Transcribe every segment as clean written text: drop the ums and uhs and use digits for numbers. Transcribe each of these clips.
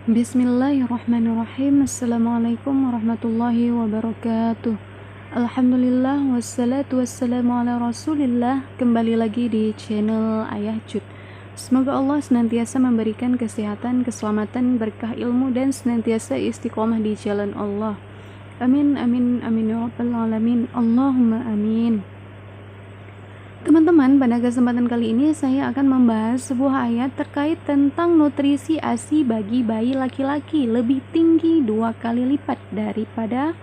Bismillahirrahmanirrahim. Assalamualaikum warahmatullahi wabarakatuh. Alhamdulillah wassalatu wassalamu ala rasulillah. Kembali lagi di channel Ayah Cut. Semoga Allah senantiasa memberikan kesehatan, keselamatan, berkah ilmu, dan senantiasa istiqomah di jalan Allah. Amin, amin, amin ya rabbal alamin. Allahumma amin. Teman-teman, pada kesempatan kali ini saya akan membahas sebuah ayat terkait tentang nutrisi ASI bagi bayi laki-laki lebih tinggi 2 kali lipat daripada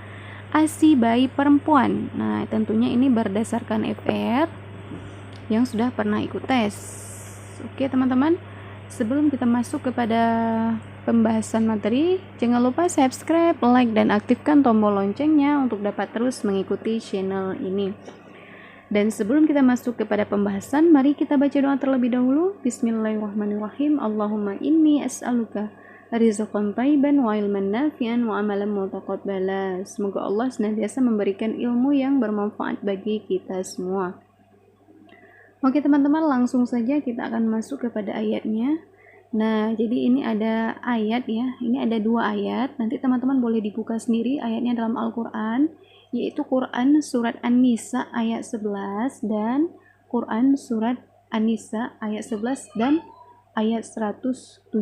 ASI bayi perempuan. Nah, tentunya ini berdasarkan FR yang sudah pernah ikut tes. Oke, teman-teman, sebelum kita masuk kepada pembahasan materi, jangan lupa subscribe, like, dan aktifkan tombol loncengnya untuk dapat terus mengikuti channel ini. Dan sebelum kita masuk kepada pembahasan, mari kita baca doa terlebih dahulu. Bismillahirrahmanirrahim. Allahumma inni as'aluka rizqan thayyiban wa ilman nafi'an wa amalan mutaqabbala. Semoga Allah senantiasa memberikan ilmu yang bermanfaat bagi kita semua. Oke teman-teman, langsung saja kita akan masuk kepada ayatnya. Nah, jadi ini ada ayat ya. Ini ada 2 ayat. Nanti teman-teman boleh dibuka sendiri ayatnya dalam Al-Qur'an, yaitu Quran surat An-Nisa ayat 11 dan Quran surat An-Nisa ayat 11 dan ayat 176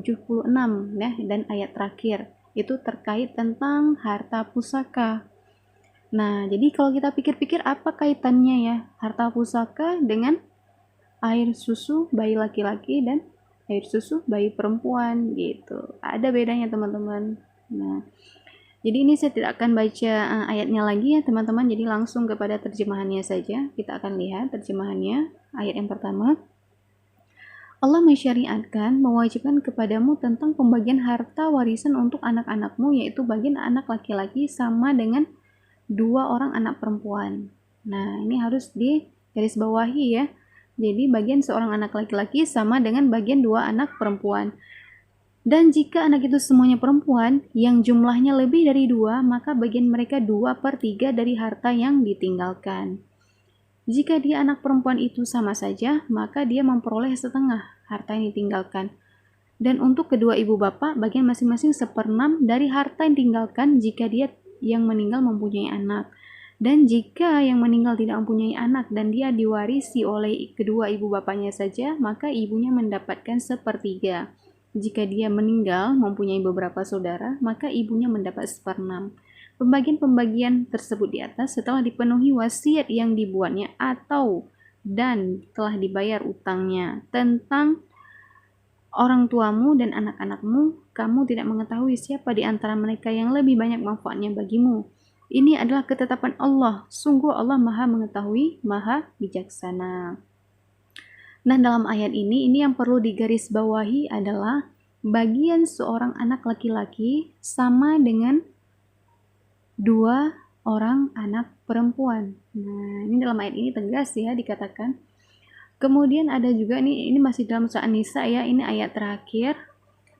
ya, dan ayat terakhir itu terkait tentang harta pusaka. Nah, jadi kalau kita pikir-pikir apa kaitannya ya harta pusaka dengan air susu bayi laki-laki dan air susu bayi perempuan gitu. Ada bedanya teman-teman. Nah, jadi ini saya tidak akan baca ayatnya lagi ya teman-teman, jadi langsung kepada terjemahannya saja. Kita akan lihat terjemahannya. Ayat yang pertama, Allah mensyariatkan, mewajibkan kepadamu tentang pembagian harta warisan untuk anak-anakmu, yaitu bagian anak laki-laki sama dengan 2 orang anak perempuan. Nah, ini harus digarisbawahi ya. Jadi bagian seorang anak laki-laki sama dengan bagian 2 anak perempuan. Dan jika anak itu semuanya perempuan, yang jumlahnya lebih dari 2, maka bagian mereka 2/3 dari harta yang ditinggalkan. Jika dia anak perempuan itu sama saja, maka dia memperoleh setengah harta yang ditinggalkan. Dan untuk kedua ibu bapak, bagian masing-masing 1/6 dari harta yang ditinggalkan jika dia yang meninggal mempunyai anak. Dan jika yang meninggal tidak mempunyai anak dan dia diwarisi oleh kedua ibu bapaknya saja, maka ibunya mendapatkan 1/3. Jika dia meninggal mempunyai beberapa saudara, maka ibunya mendapat 1/6. Pembagian-pembagian tersebut di atas setelah dipenuhi wasiat yang dibuatnya atau dan telah dibayar utangnya tentang orang tuamu dan anak-anakmu, kamu tidak mengetahui siapa di antara mereka yang lebih banyak manfaatnya bagimu. Ini adalah ketetapan Allah. Sungguh Allah Maha mengetahui, Maha bijaksana. Nah, dalam ayat ini yang perlu digarisbawahi adalah bagian seorang anak laki-laki sama dengan 2 orang anak perempuan. Nah, ini dalam ayat ini tegas ya dikatakan. Kemudian ada juga ini masih dalam surah An-Nisa ya, ini ayat terakhir.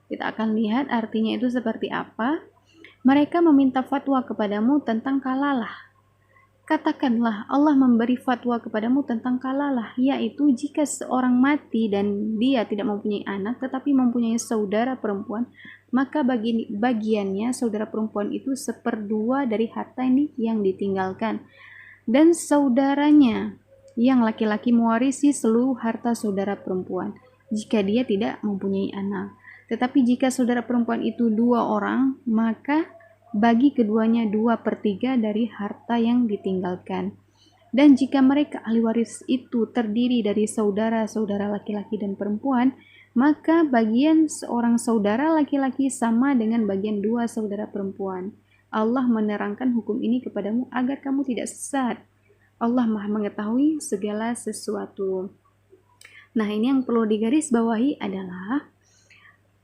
Kita akan lihat artinya itu seperti apa. Mereka meminta fatwa kepadamu tentang kalalah. Katakanlah, Allah memberi fatwa kepadamu tentang kalalah, yaitu jika seorang mati dan dia tidak mempunyai anak tetapi mempunyai saudara perempuan, maka bagiannya saudara perempuan itu 1/2 dari harta ini yang ditinggalkan. Dan saudaranya yang laki-laki mewarisi seluruh harta saudara perempuan jika dia tidak mempunyai anak. Tetapi jika saudara perempuan itu 2 orang, maka bagi keduanya 2/3 dari harta yang ditinggalkan. Dan jika mereka ahli waris itu terdiri dari saudara-saudara laki-laki dan perempuan, maka bagian seorang saudara laki-laki sama dengan bagian 2 saudara perempuan. Allah menerangkan hukum ini kepadamu agar kamu tidak sesat. Allah Maha mengetahui segala sesuatu. Nah, ini yang perlu digarisbawahi adalah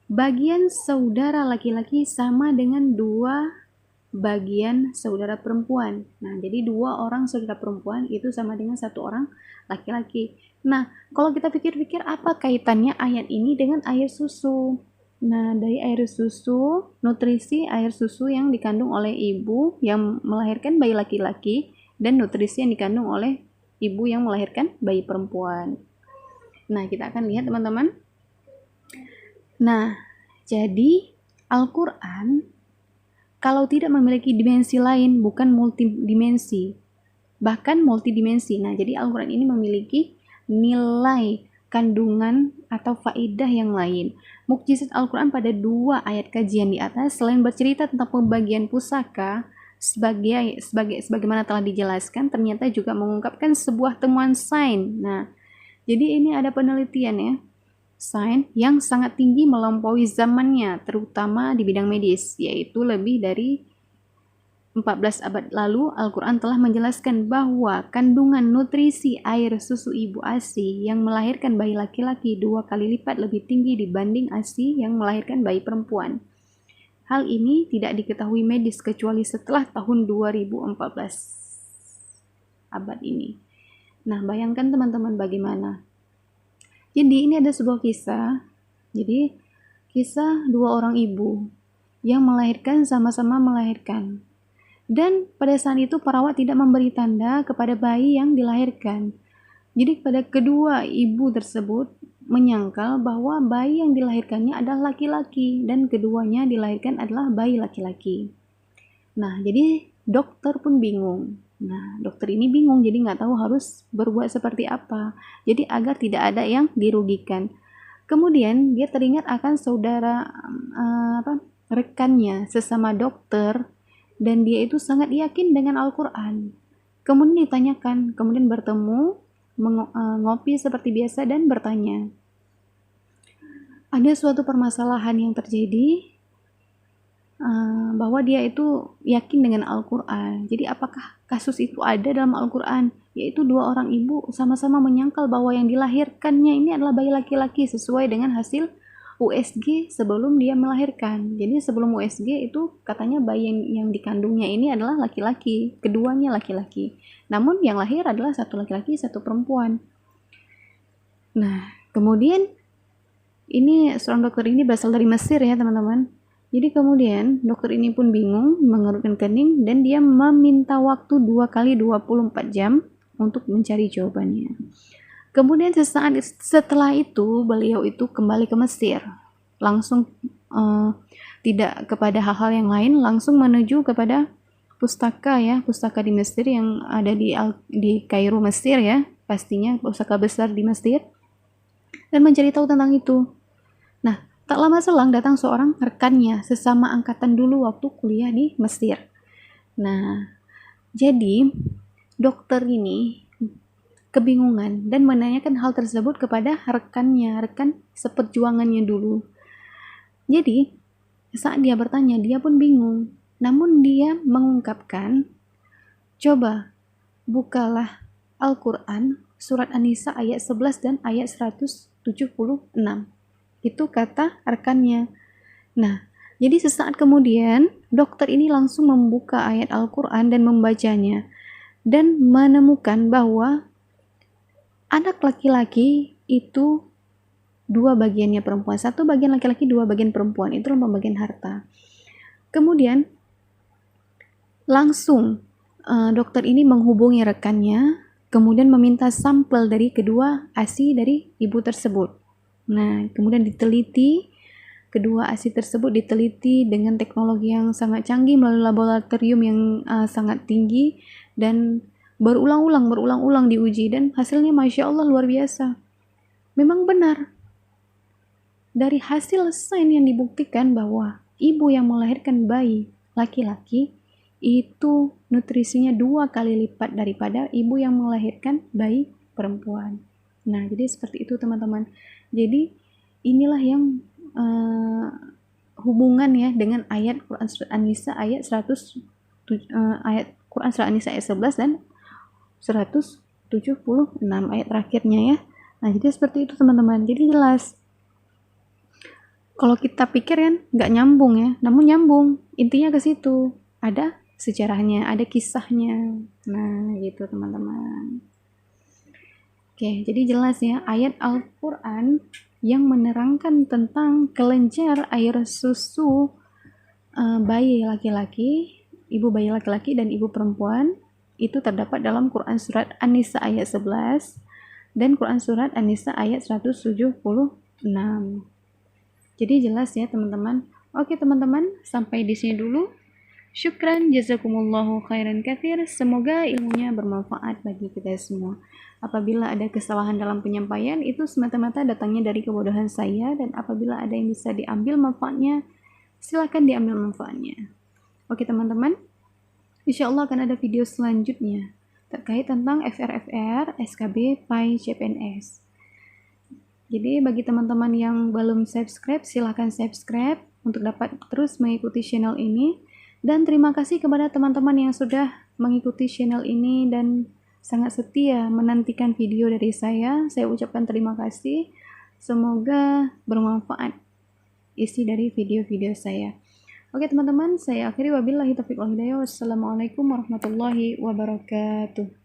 bagian saudara laki-laki sama dengan 2 bagian saudara perempuan. Nah, jadi 2 orang saudara perempuan itu sama dengan 1 orang laki-laki. Nah, kalau kita pikir-pikir apa kaitannya ayat ini dengan air susu? Nah, dari air susu, nutrisi air susu yang dikandung oleh ibu yang melahirkan bayi laki-laki dan nutrisi yang dikandung oleh ibu yang melahirkan bayi perempuan. Nah, kita akan lihat teman-teman. Nah, jadi Al-Quran kalau tidak memiliki dimensi lain bukan multidimensi, bahkan multidimensi. Nah, jadi Al-Quran ini memiliki nilai kandungan atau faedah yang lain. Mukjizat Al-Quran pada 2 ayat kajian di atas selain bercerita tentang pembagian pusaka sebagaimana telah dijelaskan, ternyata juga mengungkapkan sebuah temuan sains. Nah, jadi ini ada penelitian ya, sains yang sangat tinggi melampaui zamannya, terutama di bidang medis, yaitu lebih dari 14 abad lalu. Al-Quran telah menjelaskan bahwa kandungan nutrisi air susu ibu ASI yang melahirkan bayi laki-laki 2 kali lipat lebih tinggi dibanding ASI yang melahirkan bayi perempuan. Hal ini tidak diketahui medis kecuali setelah tahun 2014 abad ini. Nah, bayangkan teman-teman bagaimana. Jadi ini ada sebuah kisah. Jadi kisah 2 orang ibu yang melahirkan, sama-sama melahirkan. Dan pada saat itu perawat tidak memberi tanda kepada bayi yang dilahirkan. Jadi pada kedua ibu tersebut menyangkal bahwa bayi yang dilahirkannya adalah laki-laki dan keduanya dilahirkan adalah bayi laki-laki. Nah, jadi dokter pun bingung. Nah, dokter ini bingung, jadi nggak tahu harus berbuat seperti apa. Jadi agar tidak ada yang dirugikan. Kemudian dia teringat akan saudara rekannya sesama dokter, dan dia itu sangat yakin dengan Al-Quran. Kemudian ditanyakan, kemudian bertemu, ngopi seperti biasa dan bertanya. Ada suatu permasalahan yang terjadi, bahwa dia itu yakin dengan Al-Quran. Jadi apakah kasus itu ada dalam Al-Quran? Yaitu 2 orang ibu sama-sama menyangkal bahwa yang dilahirkannya ini adalah bayi laki-laki sesuai dengan hasil USG sebelum dia melahirkan. Jadi sebelum USG itu katanya bayi yang dikandungnya ini adalah laki-laki, keduanya laki-laki. Namun yang lahir adalah satu laki-laki, satu perempuan. Nah, kemudian ini seorang dokter ini berasal dari Mesir ya teman-teman. Jadi kemudian dokter ini pun bingung, mengerutkan kening, dan dia meminta waktu 2 kali 24 jam untuk mencari jawabannya. Kemudian sesaat setelah itu beliau itu kembali ke Mesir, langsung tidak kepada hal-hal yang lain, langsung menuju kepada pustaka di Mesir yang ada di Kairo Mesir ya, pastinya pustaka besar di Mesir, dan mencari tahu tentang itu. Nah, tak lama selang datang seorang rekannya sesama angkatan dulu waktu kuliah di Mesir. Nah, jadi dokter ini kebingungan dan menanyakan hal tersebut kepada rekan seperjuangannya dulu. Jadi saat dia bertanya, dia pun bingung. Namun dia mengungkapkan, coba bukalah Al-Quran surat An-Nisa ayat 11 dan ayat 176. Itu kata rekannya. Nah, jadi sesaat kemudian dokter ini langsung membuka ayat Al-Quran dan membacanya, dan menemukan bahwa anak laki-laki itu 2 bagiannya perempuan, 1 bagian laki-laki, 2 bagian perempuan. Itu pembagian harta. Kemudian langsung dokter ini menghubungi rekannya, kemudian meminta sampel dari kedua ASI dari ibu tersebut. Nah, kemudian diteliti, kedua ASI tersebut diteliti dengan teknologi yang sangat canggih melalui laboratorium yang sangat tinggi, dan berulang-ulang diuji, dan hasilnya Masya Allah luar biasa. Memang benar, dari hasil sains yang dibuktikan bahwa ibu yang melahirkan bayi laki-laki itu nutrisinya 2 kali lipat daripada ibu yang melahirkan bayi perempuan. Nah, jadi seperti itu teman-teman. Jadi inilah yang hubungan ya dengan ayat Quran surat An-Nisa ayat 100 ayat Quran surat An-Nisa ayat 11 dan 176 ayat terakhirnya ya. Nah, jadi seperti itu teman-teman. Jadi jelas. Kalau kita pikir kan nggak nyambung ya, namun nyambung. Intinya ke situ. Ada sejarahnya, ada kisahnya. Nah, gitu teman-teman. Oke, jadi jelas ya, ayat Al-Quran yang menerangkan tentang kelenjar air susu bayi laki-laki, ibu bayi laki-laki dan ibu perempuan, itu terdapat dalam Quran surat An-Nisa ayat 11 dan Quran surat An-Nisa ayat 176. Jadi jelas ya teman-teman, Oke teman-teman, sampai di sini dulu. Syukran, jazakumullahu khairan katsir. Semoga ilmunya bermanfaat bagi kita semua. Apabila ada kesalahan dalam penyampaian, itu semata-mata datangnya dari kebodohan saya, dan apabila ada yang bisa diambil manfaatnya, silakan diambil manfaatnya. Oke teman-teman, insya Allah akan ada video selanjutnya terkait tentang FRFR, SKB, PAI, CPNS. Jadi bagi teman-teman yang belum subscribe, silahkan subscribe untuk dapat terus mengikuti channel ini. Dan terima kasih kepada teman-teman yang sudah mengikuti channel ini dan sangat setia menantikan video dari saya. Saya ucapkan terima kasih. Semoga bermanfaat isi dari video-video saya. Oke teman-teman, saya akhiri wabillahi taufiq wal hidayah. Wassalamualaikum warahmatullahi wabarakatuh.